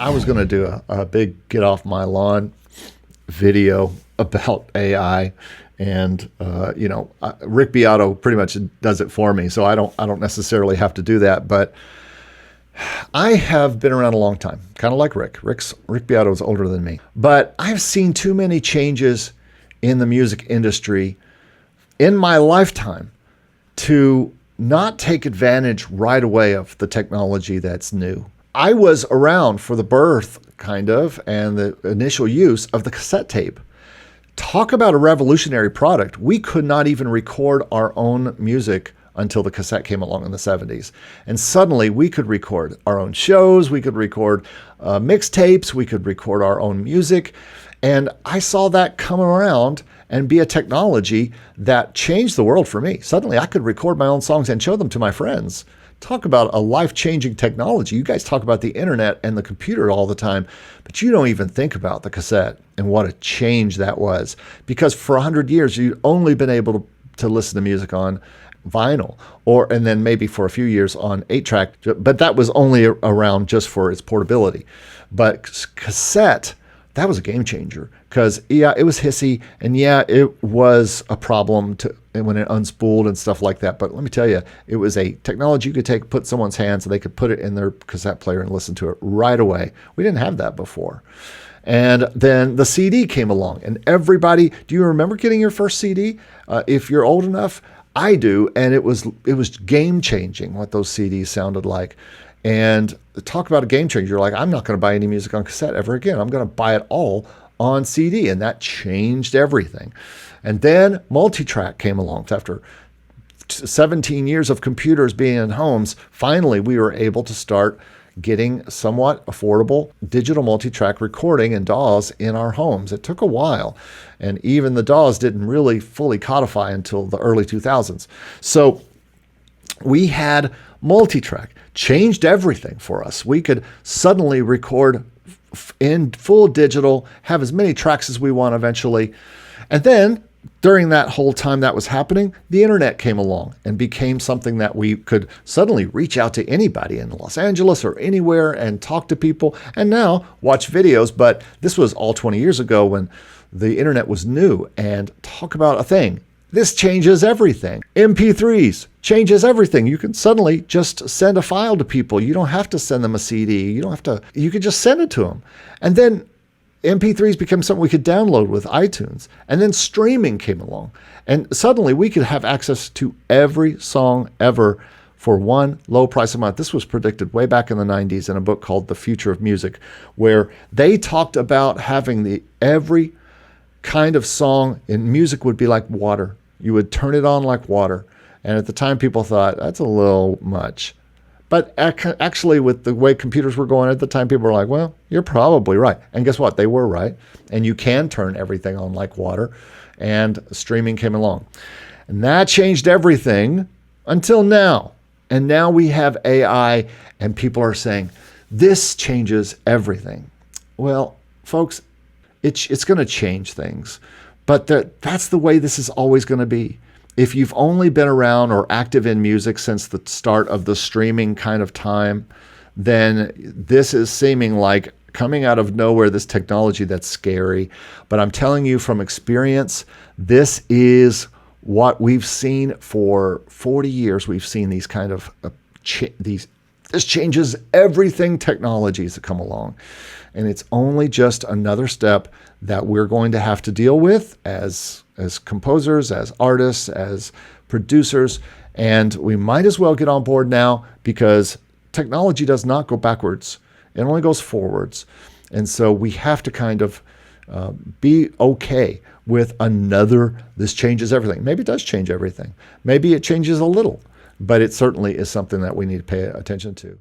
I was going to do a big get off my lawn video about AI, and Rick Beato pretty much does it for me, so I don't necessarily have to do that. But I have been around a long time, kind of like Rick. Rick Beato is older than me, but I've seen too many changes in the music industry in my lifetime to not take advantage right away of the technology that's new. I was around for the birth, kind of, and the initial use of the cassette tape. Talk about a revolutionary product. We could not even record our own music until the cassette came along in the 70s. And suddenly we could record our own shows, we could record mixtapes, we could record our own music. And I saw that come around and be a technology that changed the world for me. Suddenly I could record my own songs and show them to my friends. Talk about a life-changing technology. You guys talk about the internet and the computer all the time, but you don't even think about the cassette and what a change that was. Because for 100 years, you'd only been able to listen to music on vinyl, and then maybe for a few years on 8-track, but that was only around just for its portability. But cassette, that was a game changer, because yeah, it was hissy, and yeah, it was a problem when it unspooled and stuff like that. But let me tell you, it was a technology you could put someone's hands, and they could put it in their cassette player and listen to it right away. We didn't have that before. And then the CD came along, and everybody, do you remember getting your first CD? If you're old enough, I do, and it was game changing what those CDs sounded like. And talk about a game changer. You're like, I'm not going to buy any music on cassette ever again. I'm going to buy it all on CD. And that changed everything. And then multi-track came along. After 17 years of computers being in homes, finally we were able to start getting somewhat affordable digital multi-track recording and DAWs in our homes. It took a while. And even the DAWs didn't really fully codify until the early 2000s. So we had multi-track. Changed everything for us. We could suddenly record in full digital, have as many tracks as we want eventually. And then during that whole time that was happening, the internet came along and became something that we could suddenly reach out to anybody in Los Angeles or anywhere and talk to people, and now watch videos. But this was all 20 years ago when the internet was new. And talk about a thing. This changes everything. MP3s changes everything. You can suddenly just send a file to people. You don't have to send them a CD. You could just send it to them. And then MP3s became something we could download with iTunes. And then streaming came along. And suddenly we could have access to every song ever for one low price a month. This was predicted way back in the 90s in a book called The Future of Music, where they talked about having every kind of song in music would be like water. You would turn it on like water. And at the time, people thought, that's a little much. But actually, with the way computers were going at the time, people were like, well, you're probably right. And guess what? They were right. And you can turn everything on like water. And streaming came along. And that changed everything until now. And now we have AI, and people are saying, this changes everything. Well, folks, it's going to change things. But that's the way this is always going to be. If you've only been around or active in music since the start of the streaming kind of time, then this is seeming like coming out of nowhere, this technology that's scary. But I'm telling you from experience, this is what we've seen for 40 years. We've seen these kind of this changes everything technologies that come along. And it's only just another step that we're going to have to deal with as composers, as artists, as producers. And we might as well get on board now, because technology does not go backwards. It only goes forwards. And so we have to kind of be okay with this changes everything. Maybe it does change everything. Maybe it changes a little, but it certainly is something that we need to pay attention to.